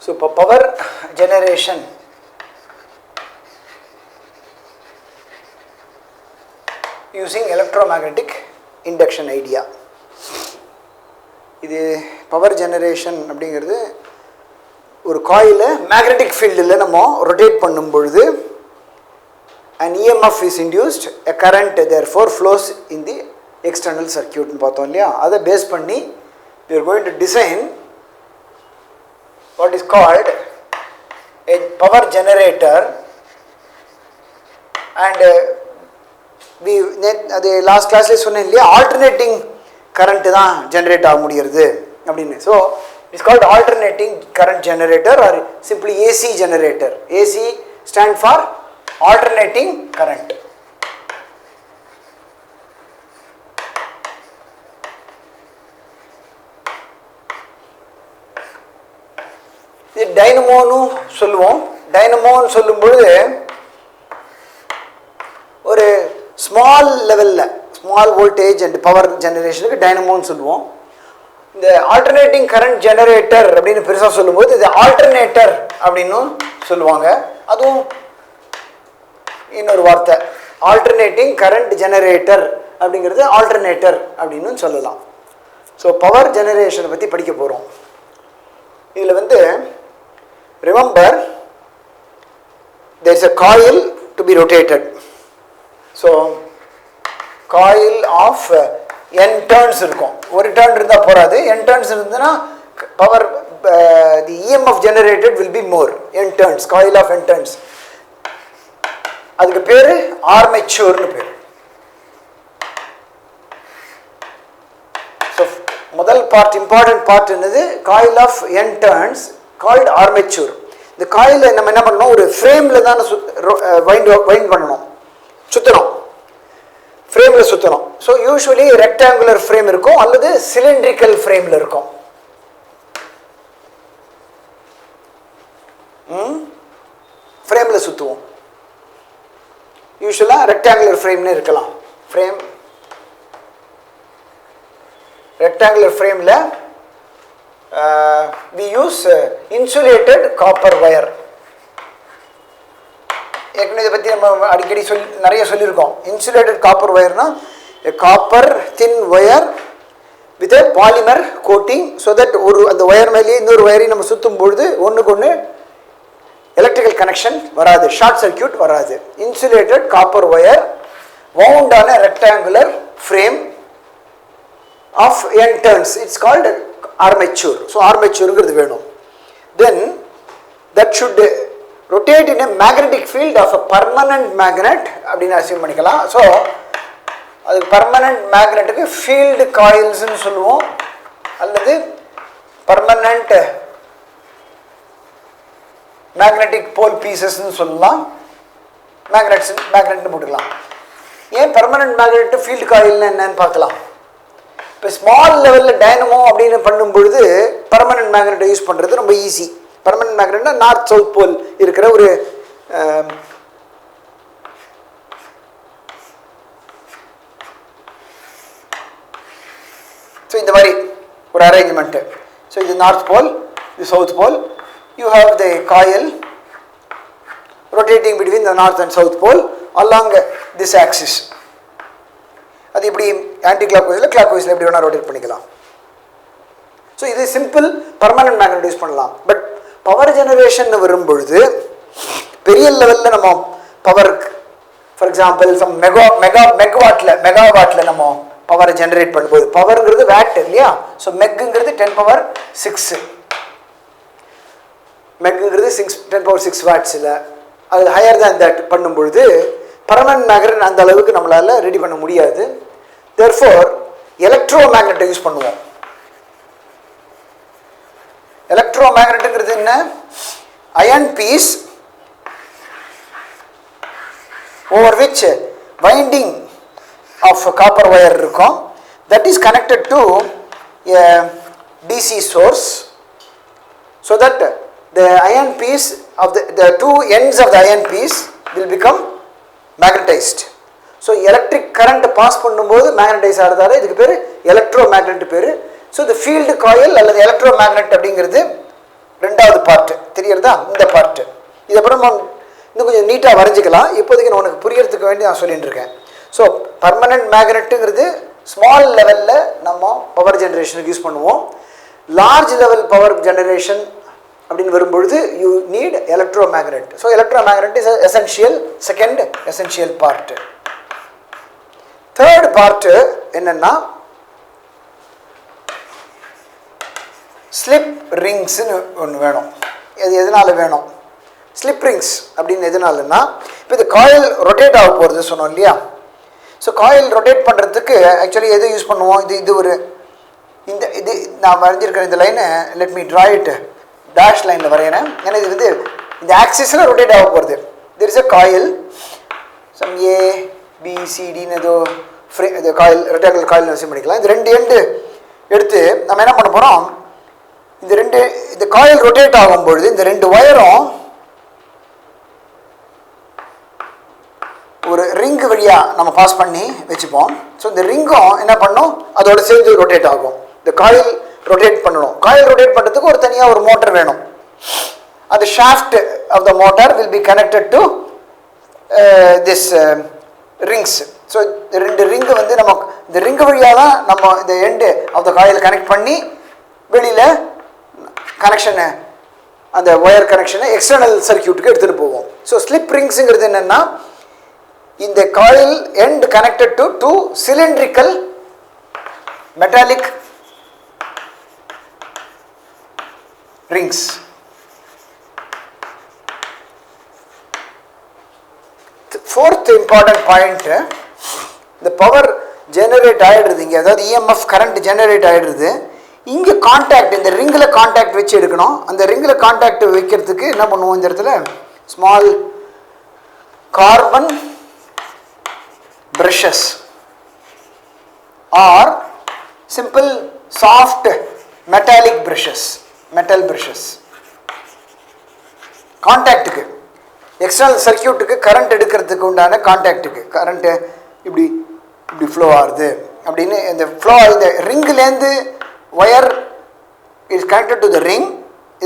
So, power generation using electromagnetic induction idea. இது power generation அப்படிங்கிறது ஒரு காயில magnetic fieldல நம்ம rotate பண்ணும் பொழுது an EMF is induced, a current therefore flows in the external circuit னு பார்த்தோம் இல்லையா. அதை பேஸ் பண்ணி we are going to design what is called a power generator, and அது லாஸ்ட் கிளாஸ்ல சொன்னேன் இல்லையா, alternating current தான் ஜெனரேட் ஆக முடியுது அப்படின்னு. So it's called alternating current generator or simply AC generator. AC stand for alternating current. இது டைனமோன்னு சொல்லுவோம். டைனமோன்னு சொல்லும்பொழுது ஒரு ஸ்மால் லெவலில் ஸ்மால் வோல்டேஜ் அண்ட் பவர் ஜெனரேஷனுக்கு டைனமோன்னு சொல்லுவோம். இந்த ஆல்டர்னேட்டிங் கரண்ட் ஜெனரேட்டர் அப்படின்னு பெருசாக சொல்லும்போது இது ஆல்டர்னேட்டர் அப்படின்னு சொல்லுவாங்க. அதுவும் இன்னொரு வார்த்தை ஆல்டர்னேட்டிங் கரண்ட் ஜெனரேட்டர் அப்படிங்கிறது ஆல்டர்னேட்டர் அப்படின்னு சொல்லலாம். ஸோ பவர் ஜெனரேஷனை பற்றி படிக்க போகிறோம். இதில் வந்து remember there is a coil to be rotated. So coil of n turns இருக்கும். ஒரு turn இருந்தால் போராது, n turns இருந்ததுன்னா power the EMF generated will be more. n turns, coil of n turns. அதுக்கு பேர் ஆர்மேச்சர்னு பேர். ஸோ முதல் பார்ட் இம்பார்ட்டன்ட் பார்ட் என்னது, coil of n turns called armature. இந்த காயிலை நம்ம என்ன பண்ணணும், ஒரு ஃப்ரேமில் தான் வைண்ட் பண்ணணும், சுற்றணும், ஃப்ரேமில் சுற்றணும். ஸோ யூஸ்வலி ரெக்டாங்குலர் ஃப்ரேம் இருக்கும் அல்லது சிலிண்ட்ரிக்கல் ஃப்ரேமில் இருக்கும். ஃப்ரேமில் சுற்றுவோம். யூஸ்வலாக ரெக்டாங்குலர் ஃப்ரேம்னு இருக்கலாம். ஃப்ரேம் ரெக்டாங்குலர் ஃப்ரேமில் we use insulated copper wire. ஏற்கனவே இதை பற்றி நம்ம அடிக்கடி நிறைய சொல்லியிருக்கோம். இன்சுலேட்டட் காப்பர் வயர்னா copper thin wire with polymer coating, so that ஒரு அந்த ஒயர் மேலேயே இன்னொரு ஒயரையும் நம்ம சுற்றும் பொழுது ஒன்றுக்கு ஒன்று எலக்ட்ரிக்கல் கனெக்ஷன் வராது, ஷார்ட் சர்க்கியூட் வராது. Insulated copper wire wound on a rectangular frame of n turns, it's called armature. So armatureங்கிறது வேணும். Then that should rotate in a magnetic field of a permanent magnet அப்படின்னு assume பண்ணிக்கலாம். So அதுக்கு permanent மேக்னெட்டுக்கு field காயில்ஸ்ன்னு சொல்லுவோம், அல்லது permanent magnetic போல் பீசஸ்ன்னு சொல்லலாம். மேக்னெட்னு போட்டுக்கலாம். ஏன் permanent magnet field காயில்னு என்னன்னு பார்க்கலாம். இப்போ ஸ்மால் லெவலில் டைனமோ அப்படின்னு பண்ணும் பொழுது பர்மனன்ட் மேக்னெட்டை யூஸ் பண்ணுறது ரொம்ப ஈஸி. பர்மனன்ட் மேக்னெட்னா நார்த் சவுத் போல் இருக்கிற ஒரு ஸோ இந்த மாதிரி ஒரு அரேஞ்ச்மெண்ட்டு. ஸோ இது நார்த் போல், இது south pole. You have the coil rotating between the north and south pole along this axis. அது இப்படி ஆன்டி கிளாக் வைஸில் கிளாக் வைஸில் எப்படி வேணால் ரொட்டேட் பண்ணிக்கலாம். ஸோ இது சிம்பிள் பர்மனன்ட் மேக்னெட் யூஸ் பண்ணலாம். பட் பவர் ஜெனரேஷன் வரும்பொழுது பெரிய லெவலில் நம்ம பவர், ஃபார் எக்ஸாம்பிள் சம் மெகாவாட்டில் நம்ம பவரை ஜெனரேட் பண்ணும்போது, பவருங்கிறது வேட் இல்லையா, ஸோ மெக்குங்கிறது 10⁶, மெக்குங்கிறது 10⁶ வாட்ஸில், அது ஹையர் தான் தட் பண்ணும்பொழுது பர்மனன்ட் மேக்னெட் அந்த அளவுக்கு நம்மளால் ரெடி பண்ண முடியாது. தேர்ஃபோர் எலக்ட்ரோ மேக்னெட்டை யூஸ் பண்ணுவோம். எலக்ட்ரோ மேக்னெட்டுங்கிறது என்ன, iron piece over which winding of copper wire இருக்கும். That is connected to a DC source, so that the iron piece of the two ends of the iron piece will become magnetized. So electric current pass பண்ணும்போது magnetize ஆகிறதால இதுக்கு பேர் electro magnet பேர். So இந்த field coil அல்லது electro magnet அப்படிங்கிறது ரெண்டாவது part தெரியுறதா? இந்த part இது அப்புறம் இன்னும் கொஞ்சம் நீட்டாக வரைஞ்சிக்கலாம். இப்போதைக்கு நான் உனக்கு புரியறதுக்கு வேண்டி நான் சொல்லிட்டு இருக்கேன். ஸோ பர்மனன்ட் மேக்னெட்டுங்கிறது ஸ்மால் லெவலில் நம்ம பவர் ஜெனரேஷனுக்கு யூஸ் பண்ணுவோம். லார்ஜ் லெவல் பவர் ஜெனரேஷன் அப்படின்னு வரும்பொழுது you need electromagnet. So electromagnet is essential, second essential part. Third part என்னன்னா ஸ்லிப் ரிங்ஸ்னு ஒன்று வேணும். இது எதனால வேணும்? ஸ்லிப் ரிங்ஸ் அப்படின்னு எதனாலன்னா, இப்போ இந்த காயில் ரொட்டேட் ஆக போகிறது சொன்னோம் இல்லையா? ஸோ காயில் ரொட்டேட் பண்ணுறதுக்கு ஆக்சுவலி எது யூஸ் பண்ணுவோம்? இது ஒரு இது நான் வரைஞ்சிருக்கிற இந்த லைனை let me draw it dash லைனில் வரையிறேன். ஏன்னா இது வந்து இந்த ஆக்சிஸில் ரொட்டேட் ஆக போகிறது. There is a coil some ABCDன்னு ஏதோ இது காயில் ரெக்டாங்குலர் காயில் விஷயம் பண்ணிக்கலாம். இந்த ரெண்டு எண்டு எடுத்து நம்ம என்ன பண்ண போகிறோம்? இந்த காயில் ரொட்டேட் ஆகும்பொழுது இந்த ரெண்டு ஒயரும் ஒரு ரிங் வழியாக நம்ம பாஸ் பண்ணி வச்சுப்போம். ஸோ இந்த ரிங்கும் என்ன பண்ணும்? அதோட சேர்ந்து ரொட்டேட் ஆகும். இந்த காயில் ரொட்டேட் பண்ணணும். காயில் ரொட்டேட் பண்ணுறதுக்கு ஒரு தனியாக ஒரு மோட்டர் வேணும். அந்த shaft of the motor will be connected to this rings. So ரெண்டு ரிங்கு வந்து நம்ம இந்த ரிங்கு வழியாக தான் நம்ம இந்த end of the coil connect பண்ணி வெளியில் கனெக்ஷனை அந்த ஒயர் கனெக்ஷனை எக்ஸ்டர்னல் சர்க்கியூட்டுக்கு எடுத்துகிட்டு போவோம். ஸோ ஸ்லிப் ரிங்ஸுங்கிறது என்னென்னா, இந்த coil end connected to two cylindrical metallic rings. Fourth important point, the power generate ஆயிடுது இங்கே, அதாவது EMF current generate ஆயிடுது. இங்கே கான்டாக்ட், இந்த ரிங்கில் கான்டாக்ட் வச்சு எடுக்கணும். அந்த ரிங்கில் கான்டாக்ட் வைக்கிறதுக்கு என்ன பண்ணுவோம்? இந்த இடத்துல small carbon brushes or simple soft metallic brushes, metal brushes. கான்டாக்டுக்கு, எக்ஸ்டர்னல் சர்க்கியூட்டுக்கு கரண்ட் எடுக்கிறதுக்கு உண்டான கான்டாக்டுக்கு, கரண்ட்டு இப்படி இப்படி ஃப்ளோ ஆகுது அப்படின்னு இந்த ஃப்ளோ, இந்த ரிங்கிலேருந்து wire is connected to the ring.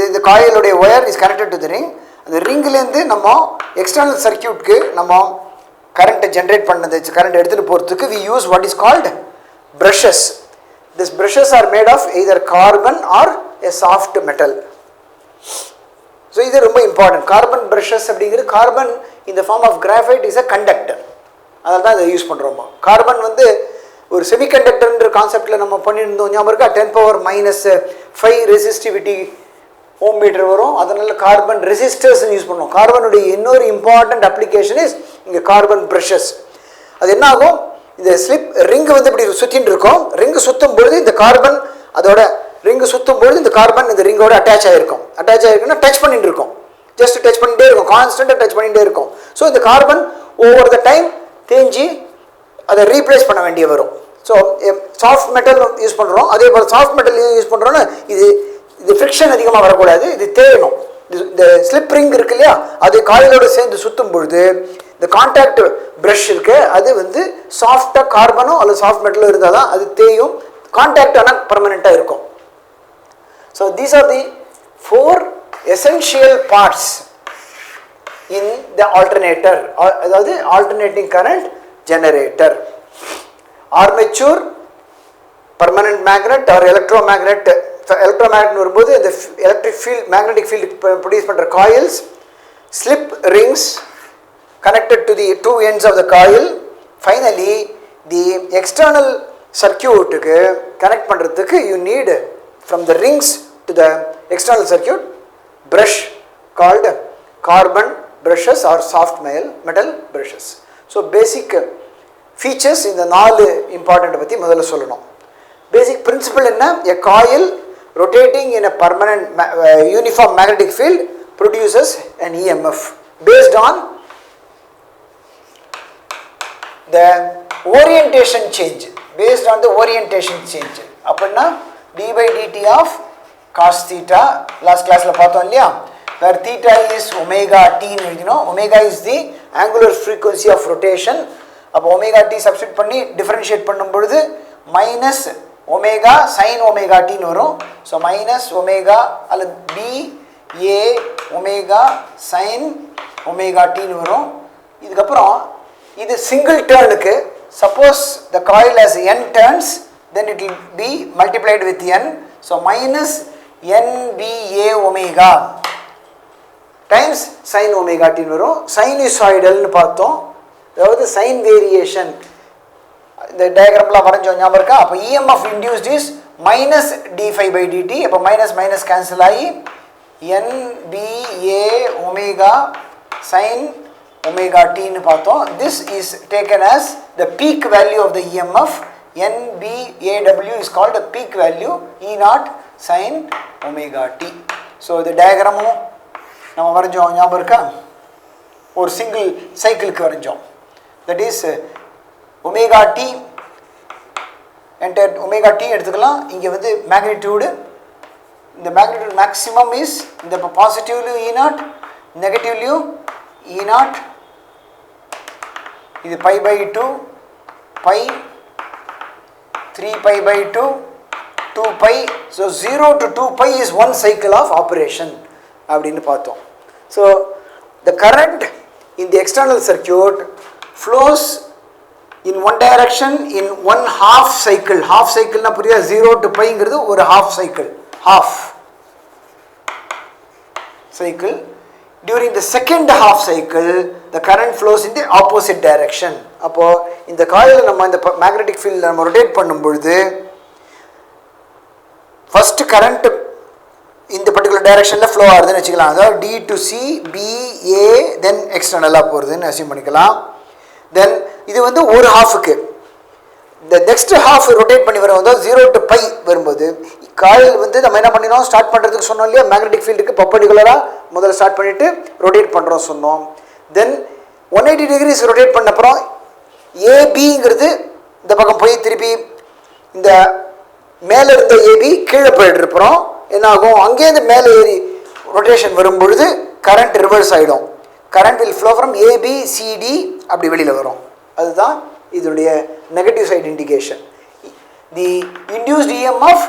இந்த காயிலுடைய wire is connected to the ring. அந்த ரிங்கிலேருந்து நம்ம எக்ஸ்டர்னல் சர்க்கியூட்க்கு நம்ம கரண்ட்டை ஜென்ரேட் பண்ணது, கரண்ட் எடுத்துகிட்டு போகிறதுக்கு we use what is called brushes. These brushes are made of either carbon or a soft metal. So இது ரொம்ப இம்பார்ட்டன்ட். கார்பன் ப்ரஷஸ் அப்படிங்கிறது, கார்பன் இந்த form of graphite is a conductor. அதனால தான் இதை யூஸ் பண்ணுறோமா. கார்பன் வந்து ஒரு செமிகண்டக்டர்ன்ற கான்செப்டில் நம்ம பண்ணியிருந்தோம், ஞாபகம் இருக்கா? 10⁻⁵ ரெசிஸ்டிவிட்டி ஓம் மீட்டர் வரும். அதனால கார்பன் ரெசிஸ்டர்ஸ் யூஸ் பண்ணுவோம். கார்பனுடைய இன்னொரு இம்பார்ட்டன்ட் அப்ளிகேஷன் இஸ் இங்கே கார்பன் ப்ரஷஸ். அது என்ன ஆகும்? இந்த ஸ்லிப் ரிங்கு வந்து இப்படி சுற்றின்னு இருக்கும். ரிங்கு சுற்றும் பொழுது இந்த கார்பன் அதோட ரிங்கு சுற்றும் பொழுது இந்த கார்பன் இந்த ரிங்கோட அட்டாச் ஆகிருக்கும். அட்டாச் ஆகிருக்குன்னா டச் பண்ணிட்டு இருக்கும், ஜஸ்ட் டச் பண்ணிகிட்டே இருக்கும், கான்ஸ்டண்ட்டாக டச் பண்ணிகிட்டே இருக்கும். ஸோ இந்த கார்பன் ஓவர் த டைம் தேஞ்சி அதை ரீப்ளேஸ் பண்ண வேண்டிய வரும். ஸோ சாஃப்ட் மெட்டல் யூஸ் பண்ணுறோம். அதே போல் சாஃப்ட் மெட்டல் யூஸ் பண்ணுறோன்னா இது ஃப்ரிக்ஷன் அதிகமாக வரக்கூடாது, இது தேயணும். இந்த ஸ்லிப் ரிங் இருக்கு இல்லையா, அது காயிலோடு சேர்ந்து சுற்றும் பொழுது இந்த கான்டாக்ட் ப்ரஷ் இருக்கு, அது வந்து சாஃப்டாக கார்பனோ அல்லது சாஃப்ட் மெட்டலோ இருந்தால் தான் அது தேயும். கான்டாக்ட் ஆனால் பர்மனெண்ட்டாக இருக்கும். So these are the 4 essential parts in the alternator, அதாவது alternating current generator. Armature, permanent magnet or electromagnet. Electromagnet வரும்போது இந்த electric field, magnetic field produce பண்ணுற coils, slip rings connected to the two ends of the coil. Finally the external circuit connect பண்ணுறதுக்கு you need from the rings to the external circuit brush called carbon brushes or soft metal brushes. So basic features இந்த 4 important பற்றி முதல்ல சொல்லணும். Basic principle என்ன? A coil rotating in a permanent uniform magnetic field produces an EMF based on the orientation change. Based on the orientation change. அப்படின்னா d by dt of cos theta, last classல பார்த்தோம் இல்லையா, where theta is omega t ன்னு எழுதினோம். omega is the angular frequency of rotation. அப்போ omega t substitute பண்ணி differentiate பண்ணும் பொழுது minus omega sin omega t ன்னு வரும். ஸோ மைனஸ் ஒமேகா அல்லது b A omega sin omega t னு வரும். இதுக்கு அப்புறம் இது single டர்னுக்கு suppose the coil has n turns, then it will be multiplied with n, so minus nba omega times sin omega t னு வரும். sinusoidal னு பார்த்தோம், அதாவது sin variation. இந்த டயக்ராம்லாம் வரைஞ்சோம் ஞாபகம் இருக்கா? அப்போ EMF induced is minus d phi by dt. அப்போ minus minus cancel ஆகி nba omega sin omega t னு பார்த்தோம். This is taken as the peak value of the EMF. nbaw is called a peak value, E naught sin omega t. So the diagram நம்ம வரைஞ்சோம் ஞாபகம் இருக்கா? ஒரு single சைக்கிளுக்கு வரைஞ்சோம். That is omega t entered omega t எடுத்துக்கலாம். இங்க வந்து magnitude, இந்த magnitude maximum is இந்த positively E naught, negatively E naught, இது pi by 2 pi 3 pi by 2 2 pi, so 0 to 2 pi is one cycle of operation அப்படினு பார்த்தோம். So the current in the external circuit flows in one direction in one half cycle. Half cycle na puriya 0 to pi ங்கிறது ஒரு half cycle, half cycle. During the second half cycle the current flows in the opposite direction. அப்போ இந்த காயில நம்ம இந்த magnetic field நம்ம rotate பண்ணும் பொழுது first current இந்த particular directionல flow ஆகுதுன்னு வெச்சுக்கலாம். அதாவது D to C B A then externalா போறதுன்னு அசியூம் பண்ணிக்கலாம். Then இது வந்து ஒரு ஹாஃப்க்கு the next half rotate பண்ணி வரும்போது 0 to pi வரும்போது காயில் வந்து நம்ம என்ன பண்ணினோம், ஸ்டார்ட் பண்றதுக்கு சொன்னோம் இல்லையா, மேக்னெட்டிக் ஃபீல்டுக்கு பர்பெண்டிகுலரா முதல்ல ஸ்டார்ட் பண்ணிட்டு ரொட்டேட் பண்றோம் சொன்னோம். தென் 180 டிகிரிஸ் ரொட்டேட் பண்ண அப்புறம் ஏபிங்கிறது இந்த பக்கம் போய் திருப்பி இந்த மேல இருந்த ஏபி கீழே போயிட்டு இருப்போம். என்ன ஆகும், அங்கேருந்து மேலே ஏறி ரொட்டேஷன் வரும் பொழுது கரண்ட் ரிவர்ஸ் ஆகிடும். Current will flow from AB CD அப்படி வெளியில் வரும். அதுதான் இதனுடைய negative side indication. The induced EMF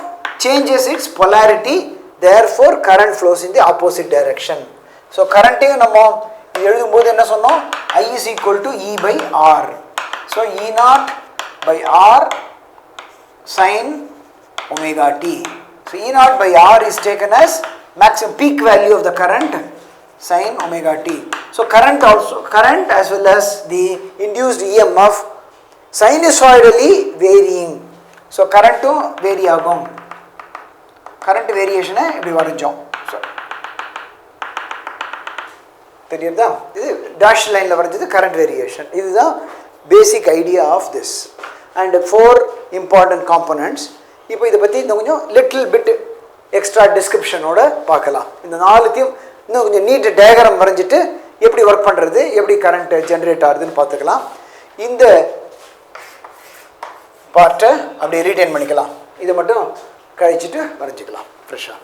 changes its polarity, therefore current flows in the opposite direction. So current நம்ம எழுதும்போது என்ன சொன்னோம், I is equal to E by R. So E naught by R sin omega t. So E naught by R is taken as maximum peak value of the current sin omega t. So current as well as the induced EMF sinusoidally varying. So current vary ஆகும். Current வேரியேஷனை இப்படி வரைஞ்சோம். தெரியுதா? இது dash லைனில் வரைஞ்சது current variation. இதுதான் basic idea of this and 4 important components. இப்போ இதை பற்றி இன்னும் கொஞ்சம் லிட்டில் பிட் எக்ஸ்ட்ரா டிஸ்கிரிப்ஷனோட பார்க்கலாம். இந்த 4த்தையும் இன்னும் கொஞ்சம் நீட் டயக்ராம் வரைஞ்சிட்டு எப்படி ஒர்க் பண்ணுறது, எப்படி கரண்ட் ஜென்ரேட் ஆகுதுன்னு பார்த்துக்கலாம். இந்த பார்ட்டை அப்படியே ரீட்டைன் பண்ணிக்கலாம். இதை மட்டும் கழிச்சிட்டு வரைஞ்சிக்கலாம் ஃப்ரெஷ்ஷாக.